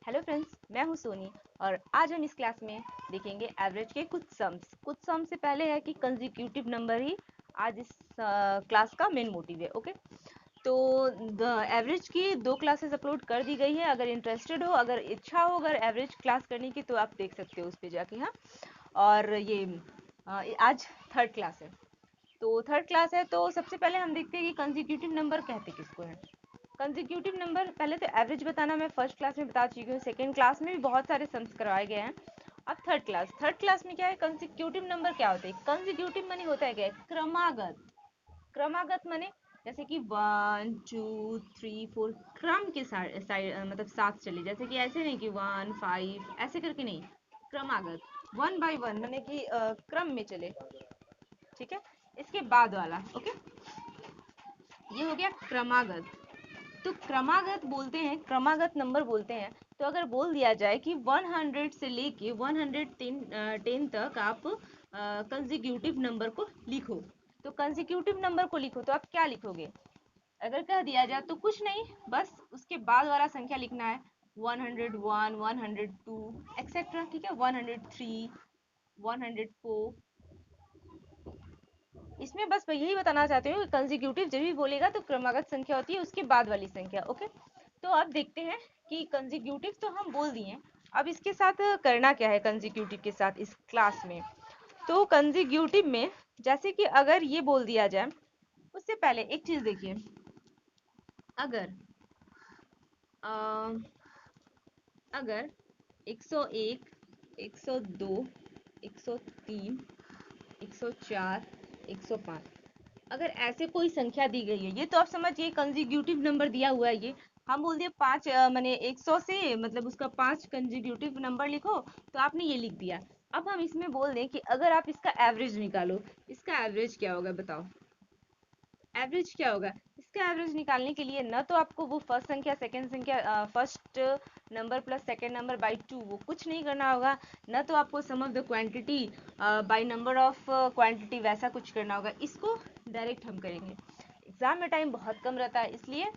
Hello friends, मैं हूं सोनी और आज हम इस क्लास में देखेंगे एवरेज के कुछ सम्स से पहले है कि कंसेक्यूटिव नंबर ही आज इस क्लास का मेन मोटिव है। ओके, तो एवरेज की 2 क्लासेस अपलोड कर दी गई है। अगर इंटरेस्टेड हो, अगर इच्छा हो अगर एवरेज क्लास करने की, तो आप देख सकते हो उस पर जाके। हाँ, और ये आज थर्ड क्लास है। तो थर्ड क्लास है, तो सबसे पहले हम देखते हैं कि कंसेक्यूटिव नंबर कहते किसको है। कंसेक्यूटिव नंबर, पहले तो एवरेज बताना मैं फर्स्ट क्लास में बता चुकी हूँ, सेकेंड क्लास में भी बहुत सारे सम्स करवाए गए हैं। अब थर्ड क्लास में क्या है, कंसेक्यूटिव नंबर क्या होते हैं। कंसेक्यूटिव माने होता है क्या है, क्रमागत। क्रमागत माने जैसे कि 1 2 3 4 क्रम के साइड मतलब साथ चले, जैसे कि ऐसे नहीं कि 1 5 ऐसे करके नहीं, क्रमागत 1 बाय 1 माने कि क्रम में चले। ठीक है, इसके बाद वाला ओके, ये हो गया क्रमागत। तो क्रमागत बोलते हैं, क्रमागत नंबर बोलते हैं। तो अगर बोल दिया जाए कि 100 से लेके 110 तक आप कंसेक्यूटिव नंबर को लिखो, तो कंसेक्यूटिव नंबर को लिखो तो आप क्या लिखोगे। अगर कह दिया जाए तो कुछ नहीं, बस उसके बाद वाला संख्या लिखना है। 101 102 एक्सेट्रा। ठीक है, 103 104। इसमें बस मैं यही बताना चाहती हूँ कि कंसेक्यूटिव जब भी बोलेगा तो क्रमागत संख्या होती है उसके बाद वाली संख्या। ओके, तो अब देखते हैं कि कंसेक्यूटिव तो हम बोल दिए, अब इसके साथ करना क्या है कंसेक्यूटिव के साथ इस क्लास में। तो कंसेक्यूटिव में जैसे कि अगर ये बोल दिया जाए, उससे पहले एक चीज देखिए। अगर अ, अगर 101 102 103 104 105 अगर ऐसे कोई संख्या दी गई है, ये तो आप समझिए कंसेक्यूटिव नंबर दिया हुआ है। ये हम बोल दिए पांच मैंने 100 से मतलब उसका 5 कंसेक्यूटिव नंबर लिखो, तो आपने ये लिख दिया। अब हम इसमें बोल दें कि अगर आप इसका एवरेज निकालो, इसका एवरेज क्या होगा बताओ। एवरेज क्या होगा, इसका एवरेज निकालने के लिए न तो आपको वो फर्स्ट संख्या सेकंड संख्या first number plus second number by 2 वो कुछ नहीं करना होगा, न तो आपको sum of the quantity by number of quantity वैसा कुछ करना होगा। इसको डायरेक्ट हम करेंगे। एग्जाम में टाइम बहुत कम रहता है, इसलिए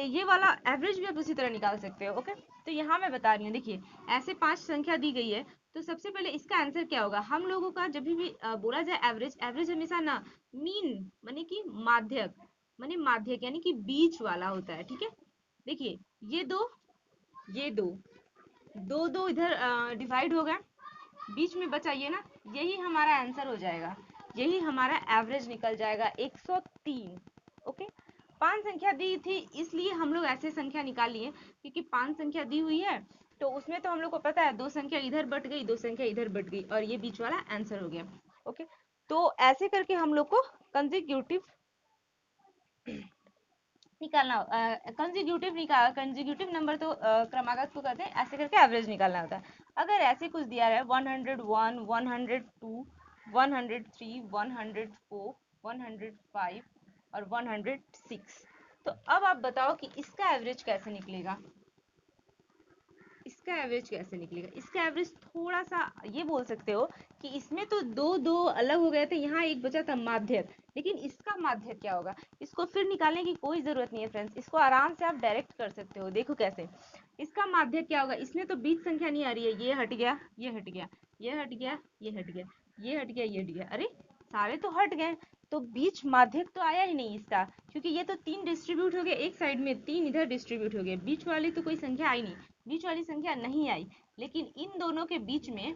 ये वाला एवरेज भी आप उसी तरह निकाल सकते हो। ओके, तो यहाँ मैं बता रही हूँ, देखिए ऐसे 5 संख्या दी गई है, तो सबसे पहले इसका आंसर क्या होगा। हम लोगों का जब भी बोला जाए एवरेज, एवरेज हमेशा ना मीन माने कि माध्यक, माने माध्यक यानी कि बीच वाला होता है। ठीक है, देखिए ये दो, ये दो, दो दो इधर डिवाइड हो गए, बीच में बचा ये ना, यही हमारा आंसर हो जाएगा, यही हमारा एवरेज निकल जाएगा 103। ओके, 5 संख्या दी थी इसलिए हम लोग ऐसे संख्या निकाल लिए, क्योंकि 5 संख्या दी हुई है तो उसमें तो हम लोग को पता है 2 संख्या इधर बट गई, 2 संख्या इधर बट गई और ये बीच वाला आंसर हो गया। ओके, तो ऐसे करके हम लोग को कंसेक्यूटिव निकालना, कंसेक्यूटिव नंबर तो क्रमागत को कहते हैं, ऐसे करके एवरेज निकालना होता है। अगर ऐसे कुछ दिया है 101 102 103 104 105 और 106, तो अब आप बताओ कि इसका एवरेज कैसे निकलेगा। इसका एवरेज कैसे निकलेगा, इसका एवरेज थोड़ा सा ये बोल सकते हो कि इसमें तो दो दो अलग हो गए थे, यहाँ एक बचा था माध्यक, लेकिन इसका माध्यक क्या होगा, इसको फिर निकालने की कोई जरूरत नहीं है फ्रेंड्स, इसको आराम से आप डायरेक्ट कर सकते हो। देखो कैसे, इसका माध्यक क्या होगा, इसमें तो बीच संख्या नहीं आ रही है, ये हट गया ये हट गया ये हट गया ये हट गया ये हट गया ये हट गया, अरे सारे तो हट गए, तो बीच माध्यक तो आया ही नहीं इसका, क्योंकि ये तो 3 डिस्ट्रीब्यूट हो गए एक साइड में, 3 इधर डिस्ट्रीब्यूट हो गए, बीच वाली तो कोई संख्या आई नहीं, बीच वाली संख्या नहीं आई। लेकिन इन दोनों के बीच में,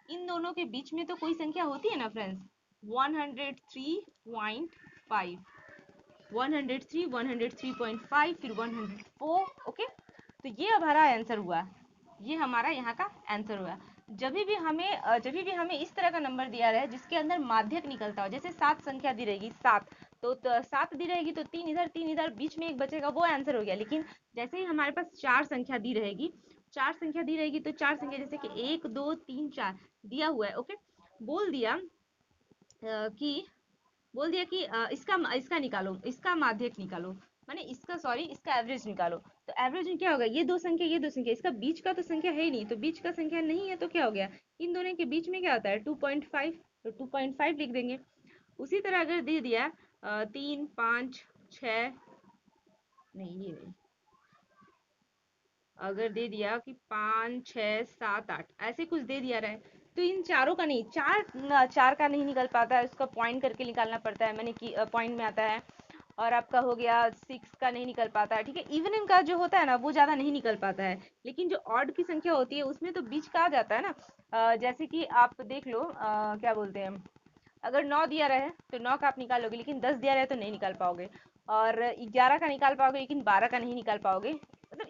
इन दोनों के बीच में तो कोई संख्या होती है ना फ्रेंड्स। 103.5, 103 103.5 फिर 104। ओके, तो ये हमारा आंसर हुआ, ये हमारा यहाँ का आंसर हुआ। जब भी हमें इस तरह का नंबर दिया रहे जिसके अंदर माध्यक निकलता हो, जैसे 7 संख्या दी रहेगी 7, तो 7 दी रहेगी तो 3 इधर बीच में एक बचेगा, वो आंसर हो गया। लेकिन जैसे ही हमारे पास 4 संख्या दी रहेगी, 4 संख्या दी रहेगी तो 4 संख्या जैसे कि 1 2 3 4 दिया हुआ है। ओके, बोल दिया कि बोल दिया कि इसका इसका निकालो, इसका माध्यक निकालो, माने इसका सॉरी इसका एवरेज निकालो। तो एवरेज में क्या होगा, ये दो संख्या ये दो संख्या, इसका बीच का तो संख्या है ही नहीं, तो बीच का संख्या नहीं है तो क्या हो गया, इन दोनों के बीच में क्या होता है 2.5, तो 2.5 लिख देंगे। उसी तरह अगर दे दिया 3 5 6 नहीं ये नहीं। अगर दे दिया कि 5 6 7 8 ऐसे कुछ दे दिया रहा है, तो इन चारों का नहीं, चार का नहीं निकल पाता है, उसका पॉइंट करके निकालना पड़ता है, मैंने कि पॉइंट में आता है। और आपका हो गया 6 का नहीं निकल पाता है, ठीक है। इवन इनका जो होता है ना वो ज्यादा नहीं निकल पाता है, लेकिन जो ऑड की संख्या होती है उसमें तो बीच का आ जाता है ना। जैसे कि आप देख लो, क्या बोलते हैं, अगर 9 दिया रहे तो 9 का आप निकालोगे, लेकिन 10 दिया रहे तो नहीं निकाल पाओगे। और 11 का निकाल पाओगे, लेकिन 12 का नहीं निकाल पाओगे। मतलब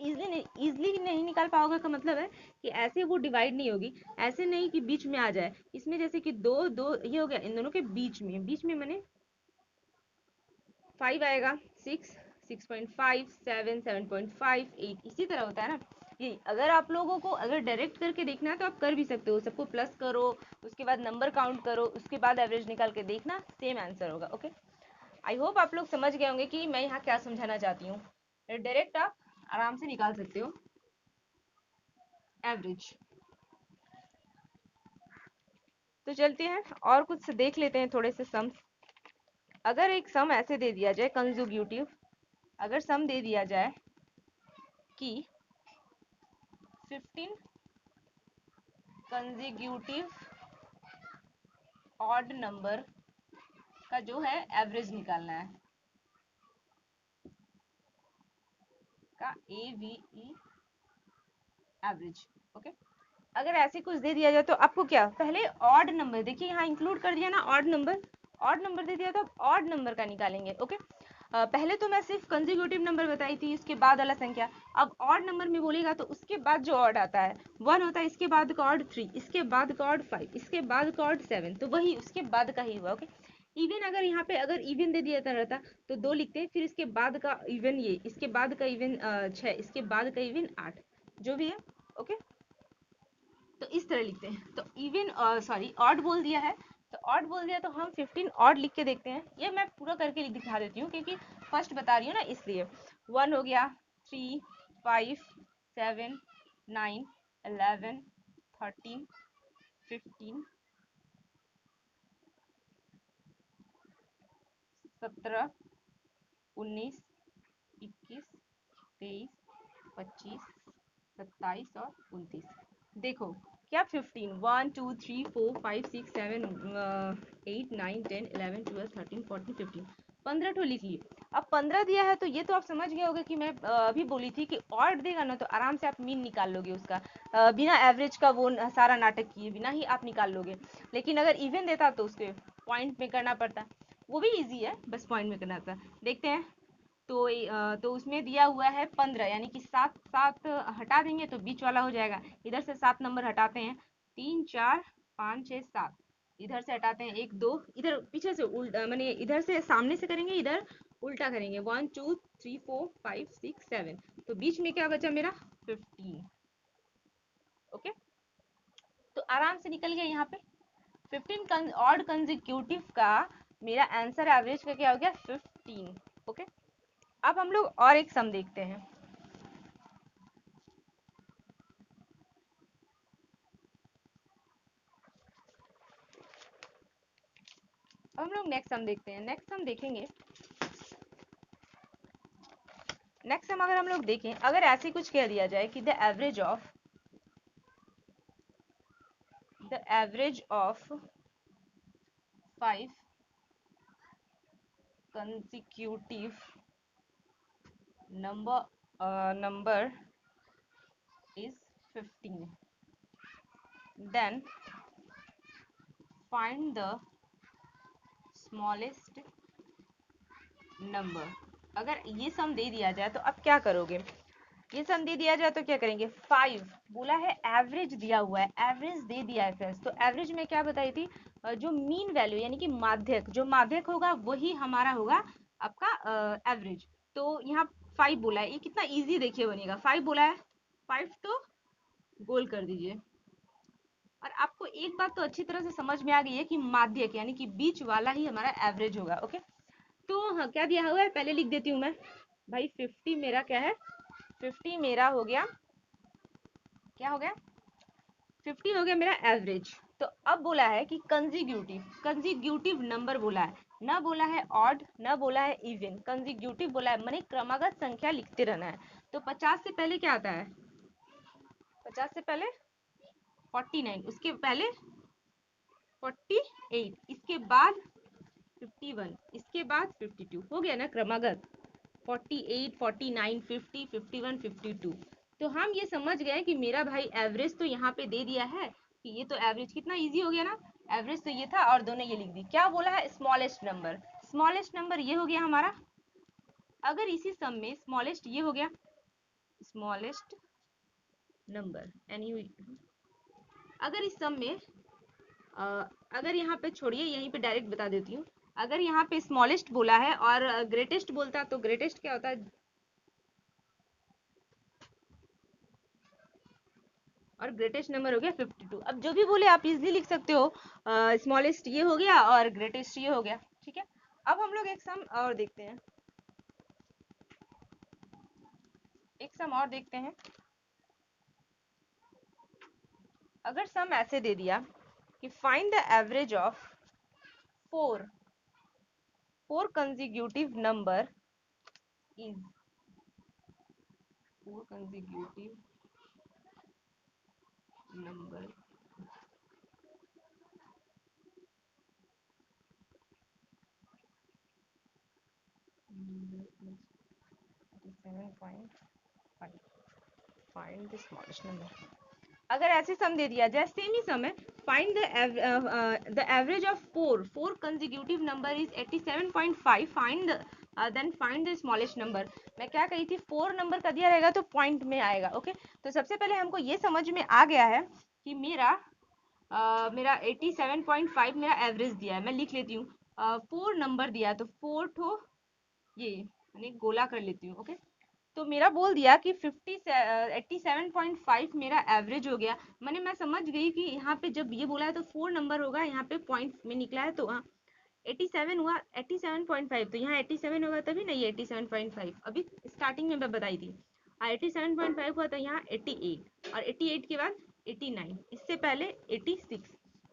इजली नहीं निकाल पाओगे का मतलब है कि ऐसे वो डिवाइड नहीं होगी। ऐसे नहीं कि बीच में आ जाए इसमें, जैसे कि दो दो ये हो गया इन दोनों के बीच में मैंने 5 आएगा, 6, 6.5, 7, 7.5, 8, इसी तरह होता है ना। ये अगर आप लोगों को अगर डायरेक्ट करके देखना है तो आप कर भी सकते हो, सबको प्लस करो, उसके बाद नंबर काउंट करो, उसके बाद एवरेज निकाल के देखना, सेम आंसर होगा। ओके, आई होप आप लोग समझ गए होंगे कि मैं यहाँ क्या समझाना चाहती हूँ। डायरेक्ट आप आराम से निकाल सकते हो एवरेज। तो चलते हैं और कुछ देख लेते हैं, थोड़े से सम। अगर एक सम ऐसे दे दिया जाए कंजुगेटिव, अगर सम दे दिया जाए कि 15 कंजिक्यूटिव ऑड नंबर का जो है एवरेज निकालना है, का AVE एवरेज। ओके, अगर ऐसे कुछ दे दिया जाए तो आपको क्या, पहले ऑड नंबर देखिए, यहाँ इंक्लूड कर दिया ना ऑड नंबर, ऑड नंबर दे दिया तो आप ऑड नंबर का निकालेंगे। ओके, पहले तो मैं सिर्फ कंजिक्यूटिव नंबर बताई थी, उसके बाद वाला संख्या। अब ऑड नंबर में बोलेगा तो उसके बाद जो ऑड आता है 1 होता है, इसके बाद का ऑड 3, इसके बाद का ऑड 5, इसके बाद का ऑड 7, तो वही उसके बाद का ही हुआ। ओके, इवन अगर यहाँ पे अगर इवन दे दिया रहता तो 2 लिखते, फिर इसके बाद का इवन ये, इसके बाद का इवन 6, इसके बाद का इवन 8, जो भी है। ओके, तो इस तरह लिखते हैं। तो इवन सॉरी ऑड बोल दिया है, तो ऑड बोल दिया तो हम 15 ऑड लिख के देखते हैं। ये मैं पूरा करके लिख दिखा देती हूँ क्योंकि फर्स्ट बता रही हूँ ना, इसलिए। 1 हो गया, 3, 5, 7, 9, 11, 13, 15, 17, 19, 21, 23, 25, 27 और 29। देखो क्या 15, 1 2 3 4 5 6 7 8 9 10 11 12 13 14 15, 15 तो लिख लिए। अब 15 दिया है तो ये तो आप समझ गए होगे कि मैं अभी बोली थी कि ऑड देगा ना तो आराम से आप मीन निकाल लोगे उसका, बिना एवरेज का वो सारा नाटक किए बिना ही आप निकाल लोगे। लेकिन अगर इवन देता तो उसके पॉइंट में करना पड़ता, वो भी इजी है, बस पॉइंट में करना था। देखते हैं। तो उसमें दिया हुआ है 15, यानी कि 7 7 हटा देंगे तो बीच वाला हो जाएगा। इधर से 7 नंबर हटाते हैं, 3 4 5 6 7, इधर से हटाते हैं 1 2, इधर पीछे से उल्टा, मैंने इधर से सामने से करेंगे, इधर उल्टा करेंगे, 1 2 3 4 5 6 7, तो बीच में क्या बचा मेरा 15। ओके, तो आराम से निकल गया यहाँ पे 15 ऑड कंजिक्यूटिव का मेरा आंसर एवरेज का क्या हो गया 15। ओके, अब हम लोग और एक सम देखते हैं। अब हम लोग नेक्स्ट सम देखते हैं। नेक्स्ट सम देखेंगे, नेक्स्ट सम अगर हम लोग देखें, अगर ऐसे कुछ कह दिया जाए कि the average of 5 consecutive number is 15, then find the smallest number। अगर ये सम दे दिया जाए तो अब क्या करोगे, ये सम दे दिया जाए तो क्या करेंगे, 5 बोला है, एवरेज दिया हुआ है, एवरेज दे दिया है फ्रेंड्स। तो एवरेज में क्या बताई थी, जो मीन वैल्यू यानी कि माध्यक, जो माध्यक होगा वही हमारा होगा आपका एवरेज। तो यहाँ 5 बोला है, ये कितना इजी देखिए बनेगा, 5 बोला है, 5 तो गोल कर दीजिए। और आपको एक बात तो अच्छी तरह से समझ में आ गई है कि माध्यक यानी कि बीच वाला ही हमारा एवरेज होगा। ओके, तो हाँ क्या दिया हुआ है पहले लिख देती हूँ मैं, भाई 50 मेरा क्या है, 50 मेरा हो गया, क्या हो गया, 50 हो गया मेरा एवरेज। तो अब बोला है कि कंजिग्यूटिव नंबर बोला है, ना बोला है ऑड, ना बोला है इवन, कंजिग्यूटिव बोला है, माने क्रमागत संख्या लिखते रहना है। तो 50 से पहले क्या आता है? 50 से पहले 49, उसके पहले 48, इसके बाद 51, इसके बाद 52, हो गया ना क्रमागत। 48, 49, 50, 51, 52। तो हम ये समझ गए कि मेरा भाई एवरेज तो यहाँ पे दे दिया है कि ये तो एवरेज कितना इजी हो गया ना। एवरेज तो ये था और दोनों ये लिख दी। क्या बोला है? Smallest number. स्मॉलेस्ट नंबर ये हो गया हमारा। अगर इसी सम में स्मॉलेस्ट ये हो गया, स्मॉलेस्ट नंबर एनी, अगर इस सम में अगर यहाँ पे छोड़िए, यहीं पे डायरेक्ट बता देती हूँ। अगर यहाँ पे स्मॉलेस्ट बोला है और ग्रेटेस्ट बोलता तो ग्रेटेस्ट क्या होता है? और ग्रेटेस्ट नंबर हो गया 52। अब जो भी बोले आप इजीली लिख सकते हो। स्मॉलेस्ट ये हो गया और ग्रेटेस्ट ये हो गया। ठीक है, अब हम लोग एक सम और देखते हैं, एक सम और देखते हैं। अगर सम ऐसे दे दिया कि find the average of four consecutive number is, four consecutive number find the smallest number. अगर ऐसे सम दे दिया जाए, सेम ही सम है, find the average of four consecutive number is 87.5, find then find the smallest number. मैं क्या कही थी? 4 नंबर का दिया रहेगा तो पॉइंट में आएगा। ओके, तो सबसे पहले हमको ये समझ में आ गया है कि मेरा 87.5 मेरा एवरेज दिया है। मैं लिख लेती हूँ, 4 नंबर दिया है तो 4 ठो ये मैंने गोला कर लेती हूँ। ओके, तो मेरा बोल दिया कि 87.5 मेरा एवरेज हो गया। मैंने मैं समझ गई कि यहाँ पे जब ये बोला है तो 4 नंबर होगा, यहाँ पे पॉइंट में निकला है तो 87 हुआ, 87.5, तो यहाँ 87 होगा तभी ना ये 87.5 अभी स्टार्टिंग में मैं बताई थी। 87.5 हुआ तो यहाँ 88, और 88 के बाद 89, इससे पहले 86।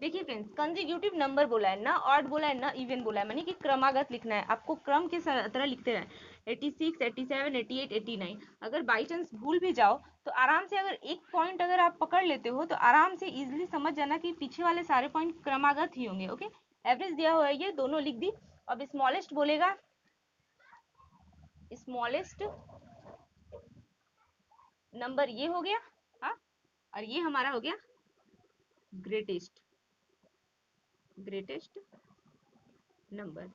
देखिए फ्रेंड्स, कंजिक्यूटिव नंबर बोला है, ना ऑड बोला है, ना इवन बोला है, माने कि क्रमागत लिखना है आपको, क्रम के तरह लिखते रहे। 86, 87, 88, 89। अगर बाई चांस भूल भी जाओ तो आराम से, अगर एक पॉइंट अगर आप पकड़ लेते हो तो आराम से इजीली समझ जाना कि पीछे वाले सारे पॉइंट क्रमागत ही होंगे। ओके, एवरेज दिया हुआ है, ये दोनों लिख दी। अब स्मॉलेस्ट बोलेगा, स्मॉलेस्ट नंबर ये हो गया, हाँ, और ये हमारा हो गया ग्रेटेस्ट नंबर।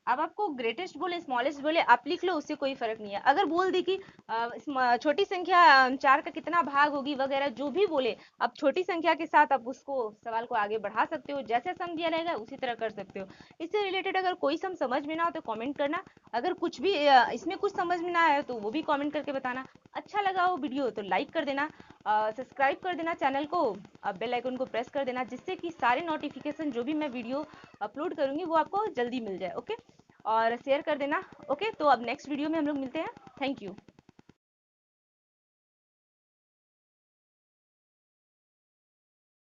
अब आपको ग्रेटेस्ट बोले स्मॉलेस्ट बोले आप लिख लो, उससे कोई फर्क नहीं है। अगर बोल दे कि छोटी संख्या 4 का कितना भाग होगी वगैरह, जो भी बोले, आप छोटी संख्या के साथ आप उसको सवाल को आगे बढ़ा सकते हो, जैसे सम दिया रहेगा उसी तरह कर सकते हो। इससे रिलेटेड अगर कोई सम समझ में ना हो तो कमेंट करना। अगर कुछ भी इसमें कुछ समझ में ना आया तो वो भी कमेंट करके बताना। अच्छा लगा हो वीडियो तो लाइक कर देना, सब्सक्राइब कर देना चैनल को, बेल आइकन को प्रेस कर देना, जिससे कि सारे नोटिफिकेशन जो भी मैं वीडियो अपलोड करूंगी वो आपको जल्दी मिल जाए। ओके, और शेयर कर देना। ओके, तो अब नेक्स्ट वीडियो में हम लोग मिलते हैं। Thank you.